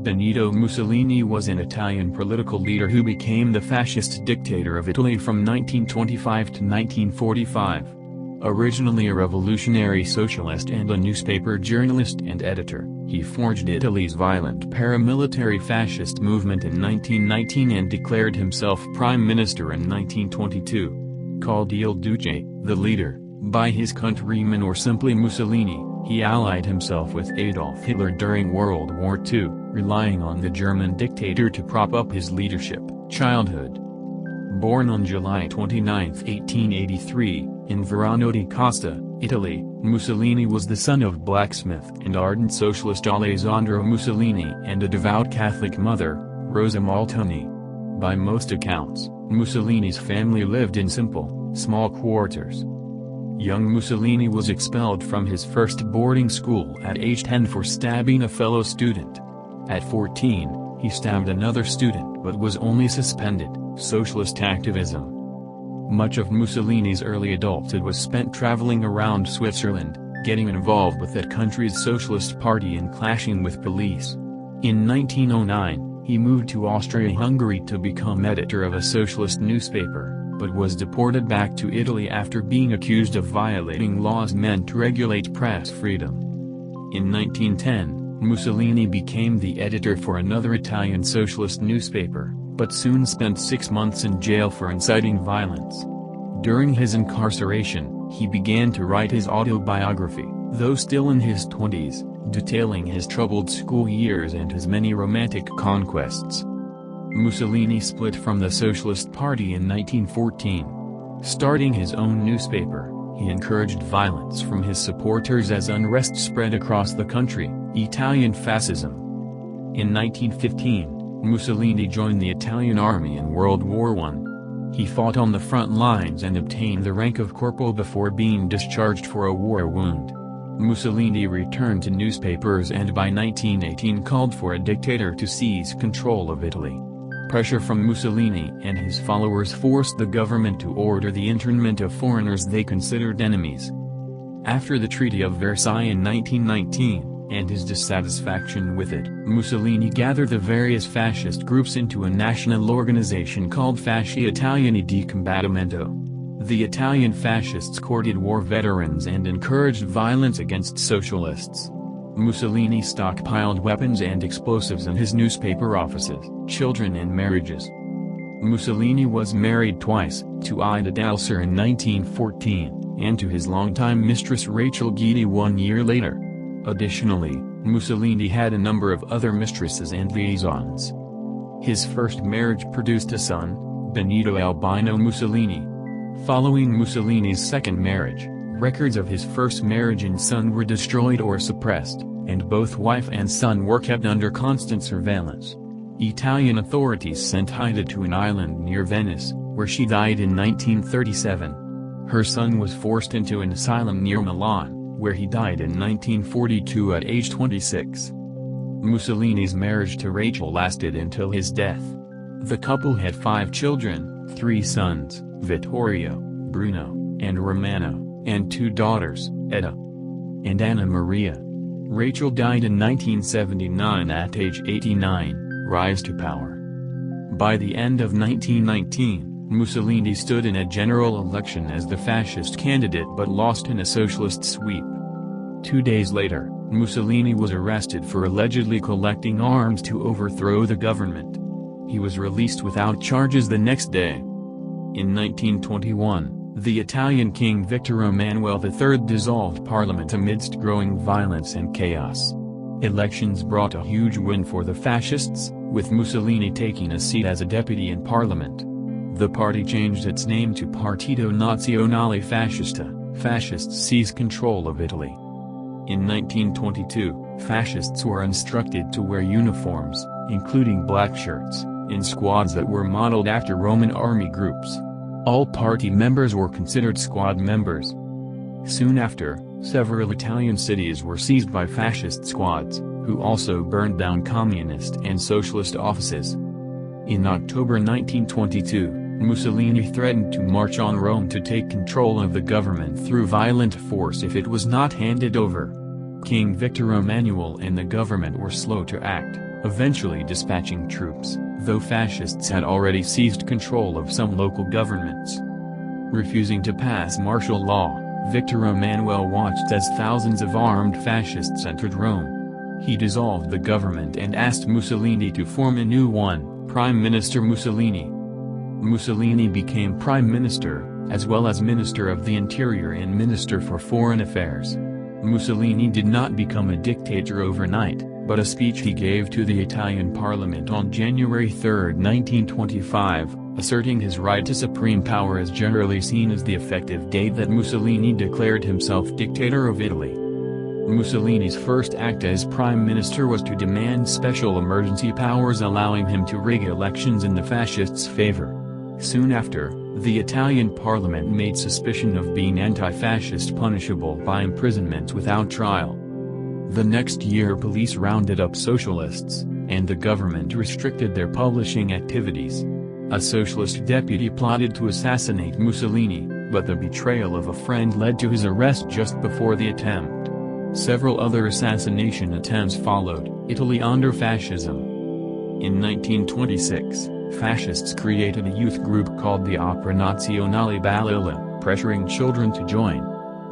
Benito Mussolini was an Italian political leader who became the fascist dictator of Italy from 1925 to 1945. Originally a revolutionary socialist and a newspaper journalist and editor, he forged Italy's violent paramilitary fascist movement in 1919 and declared himself prime minister in 1922. Called Il Duce, the leader, by his countrymen or simply Mussolini, he allied himself with Adolf Hitler during World War II, relying on the German dictator to prop up his leadership. Childhood. Born on July 29, 1883, in Verano di Costa, Italy, Mussolini was the son of blacksmith and ardent socialist Alessandro Mussolini and a devout Catholic mother, Rosa Maltoni. By most accounts, Mussolini's family lived in simple, small quarters. Young Mussolini was expelled from his first boarding school at age 10 for stabbing a fellow student. At 14, he stabbed another student but was only suspended. Socialist activism. Much of Mussolini's early adulthood was spent traveling around Switzerland, getting involved with that country's socialist party and clashing with police. In 1909, he moved to Austria-Hungary to become editor of a socialist newspaper, but was deported back to Italy after being accused of violating laws meant to regulate press freedom. In 1910, Mussolini became the editor for another Italian socialist newspaper, but soon spent 6 months in jail for inciting violence. During his incarceration, he began to write his autobiography, though still in his 20s, detailing his troubled school years and his many romantic conquests. Mussolini split from the Socialist Party in 1914. Starting his own newspaper, he encouraged violence from his supporters as unrest spread across the country. Italian Fascism. In 1915, Mussolini joined the Italian army in World War I. He fought on the front lines and obtained the rank of corporal before being discharged for a war wound. Mussolini returned to newspapers and by 1918 called for a dictator to seize control of Italy. Pressure from Mussolini and his followers forced the government to order the internment of foreigners they considered enemies. After the Treaty of Versailles in 1919, and his dissatisfaction with it, Mussolini gathered the various fascist groups into a national organization called Fasci Italiani di Combattimento. The Italian fascists courted war veterans and encouraged violence against socialists. Mussolini stockpiled weapons and explosives in his newspaper offices, children and marriages. Mussolini was married twice, to Ida Dalser in 1914, and to his longtime mistress Rachel Guidi 1 year later. Additionally, Mussolini had a number of other mistresses and liaisons. His first marriage produced a son, Benito Albino Mussolini. Following Mussolini's second marriage, records of his first marriage and son were destroyed or suppressed, and both wife and son were kept under constant surveillance. Italian authorities sent Ida to an island near Venice, where she died in 1937. Her son was forced into an asylum near Milan, where he died in 1942 at age 26. Mussolini's marriage to Rachel lasted until his death. The couple had 5 children, 3 sons, Vittorio, Bruno, and Romano, and 2 daughters, Etta and Anna Maria. Rachel died in 1979 at age 89, rise to power. By the end of 1919, Mussolini stood in a general election as the fascist candidate but lost in a socialist sweep. 2 days later, Mussolini was arrested for allegedly collecting arms to overthrow the government. He was released without charges the next day. In 1921, the Italian King Victor Emmanuel III dissolved parliament amidst growing violence and chaos. Elections brought a huge win for the fascists, with Mussolini taking a seat as a deputy in parliament. The party changed its name to Partito Nazionale Fascista. Fascists seized control of Italy. In 1922, fascists were instructed to wear uniforms, including black shirts, in squads that were modeled after Roman army groups. All party members were considered squad members. Soon after, several Italian cities were seized by fascist squads, who also burned down communist and socialist offices. In October 1922, Mussolini threatened to march on Rome to take control of the government through violent force if it was not handed over. King Victor Emmanuel and the government were slow to act, eventually dispatching troops, though fascists had already seized control of some local governments. Refusing to pass martial law, Victor Emmanuel watched as thousands of armed fascists entered Rome. He dissolved the government and asked Mussolini to form a new one, Prime Minister Mussolini. Mussolini became Prime Minister, as well as Minister of the Interior and Minister for Foreign Affairs. Mussolini did not become a dictator overnight, but a speech he gave to the Italian parliament on January 3, 1925, asserting his right to supreme power is generally seen as the effective date that Mussolini declared himself dictator of Italy. Mussolini's first act as prime minister was to demand special emergency powers allowing him to rig elections in the fascists' favor. Soon after, the Italian parliament made suspicion of being anti-fascist punishable by imprisonment without trial. The next year police rounded up socialists, and the government restricted their publishing activities. A socialist deputy plotted to assassinate Mussolini, but the betrayal of a friend led to his arrest just before the attempt. Several other assassination attempts followed, Italy under fascism. In 1926, fascists created a youth group called the Opera Nazionale Balilla, pressuring children to join.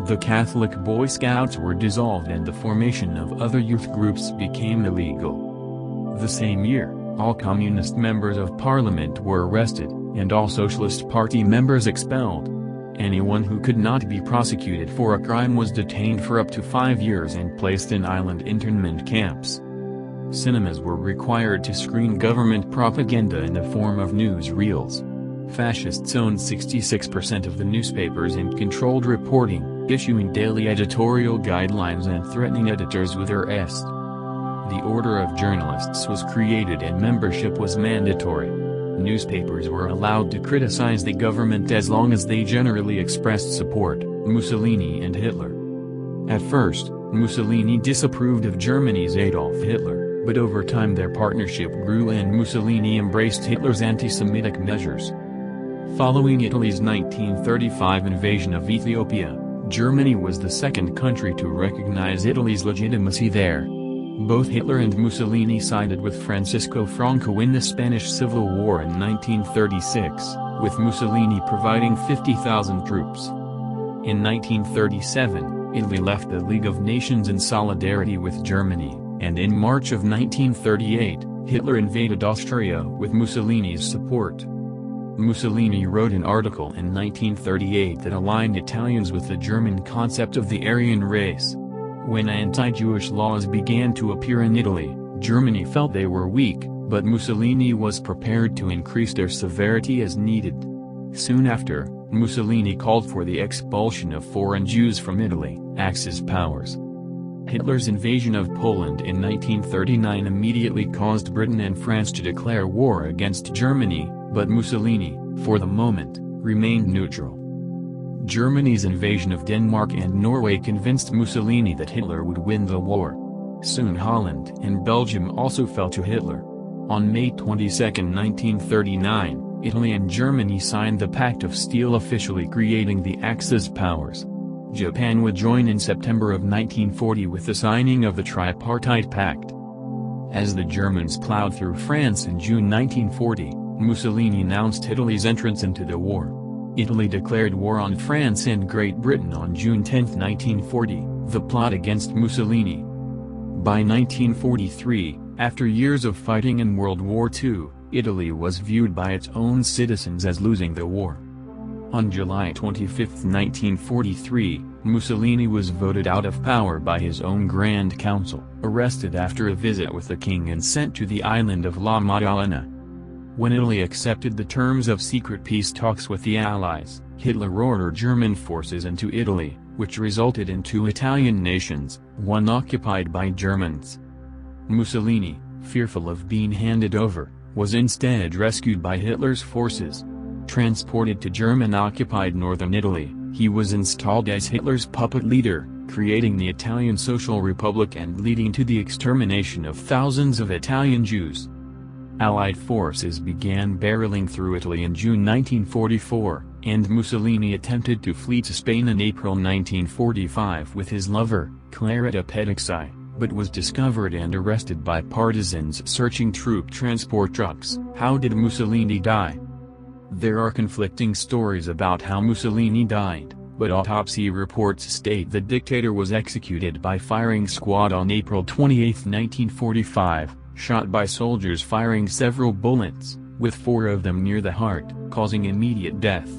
The Catholic Boy Scouts were dissolved and the formation of other youth groups became illegal. The same year, all communist members of parliament were arrested, and all Socialist Party members expelled. Anyone who could not be prosecuted for a crime was detained for up to 5 years and placed in island internment camps. Cinemas were required to screen government propaganda in the form of newsreels. Fascists owned 66% of the newspapers and controlled reporting, issuing daily editorial guidelines and threatening editors with arrest. The Order of Journalists was created and membership was mandatory. Newspapers were allowed to criticize the government as long as they generally expressed support, Mussolini and Hitler. At first, Mussolini disapproved of Germany's Adolf Hitler, but over time their partnership grew and Mussolini embraced Hitler's anti-Semitic measures. Following Italy's 1935 invasion of Ethiopia, Germany was the second country to recognize Italy's legitimacy there. Both Hitler and Mussolini sided with Francisco Franco in the Spanish Civil War in 1936, with Mussolini providing 50,000 troops. In 1937, Italy left the League of Nations in solidarity with Germany, and in March of 1938, Hitler invaded Austria with Mussolini's support. Mussolini wrote an article in 1938 that aligned Italians with the German concept of the Aryan race. When anti-Jewish laws began to appear in Italy, Germany felt they were weak, but Mussolini was prepared to increase their severity as needed. Soon after, Mussolini called for the expulsion of foreign Jews from Italy, Axis powers. Hitler's invasion of Poland in 1939 immediately caused Britain and France to declare war against Germany, but Mussolini, for the moment, remained neutral. Germany's invasion of Denmark and Norway convinced Mussolini that Hitler would win the war. Soon Holland and Belgium also fell to Hitler. On May 22, 1939, Italy and Germany signed the Pact of Steel, officially creating the Axis powers. Japan would join in September of 1940 with the signing of the Tripartite Pact. As the Germans plowed through France in June 1940, Mussolini announced Italy's entrance into the war. Italy declared war on France and Great Britain on June 10, 1940, the plot against Mussolini. By 1943, after years of fighting in World War II, Italy was viewed by its own citizens as losing the war. On July 25, 1943, Mussolini was voted out of power by his own Grand Council, arrested after a visit with the king and sent to the island of La Maddalena. When Italy accepted the terms of secret peace talks with the Allies, Hitler ordered German forces into Italy, which resulted in two Italian nations, one occupied by Germans. Mussolini, fearful of being handed over, was instead rescued by Hitler's forces. Transported to German-occupied northern Italy, he was installed as Hitler's puppet leader, creating the Italian Social Republic and leading to the extermination of thousands of Italian Jews. Allied forces began barreling through Italy in June 1944, and Mussolini attempted to flee to Spain in April 1945 with his lover, Clara de Pedicci. but was discovered and arrested by partisans searching troop transport trucks. How did Mussolini die? There are conflicting stories about how Mussolini died, but autopsy reports state the dictator was executed by firing squad on April 28, 1945, shot by soldiers firing several bullets, with 4 of them near the heart, causing immediate death.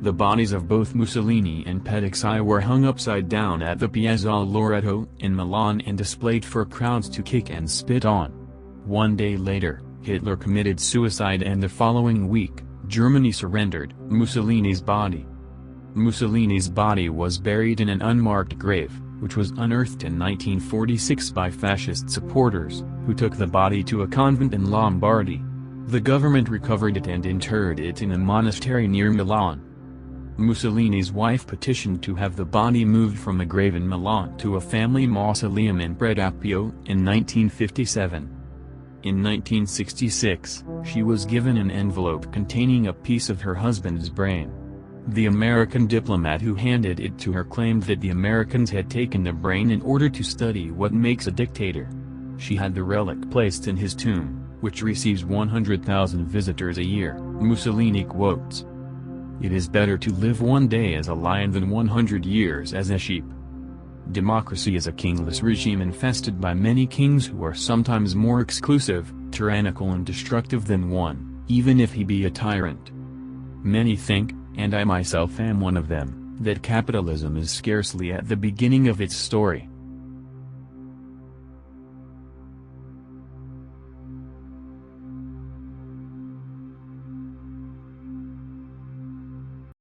The bodies of both Mussolini and Pedicci were hung upside down at the Piazza Loreto in Milan and displayed for crowds to kick and spit on. 1 day later, Hitler committed suicide, and the following week, Germany surrendered Mussolini's body. Mussolini's body was buried in an unmarked grave, which was unearthed in 1946 by fascist supporters, who took the body to a convent in Lombardy. The government recovered it and interred it in a monastery near Milan. Mussolini's wife petitioned to have the body moved from a grave in Milan to a family mausoleum in Predappio in 1957. In 1966, she was given an envelope containing a piece of her husband's brain. The American diplomat who handed it to her claimed that the Americans had taken the brain in order to study what makes a dictator. She had the relic placed in his tomb, which receives 100,000 visitors a year. Mussolini quotes, "It is better to live 1 day as a lion than 100 years as a sheep." Democracy is a kingless regime infested by many kings who are sometimes more exclusive, tyrannical and destructive than one, even if he be a tyrant. Many think, and I myself am one of them, that capitalism is scarcely at the beginning of its story.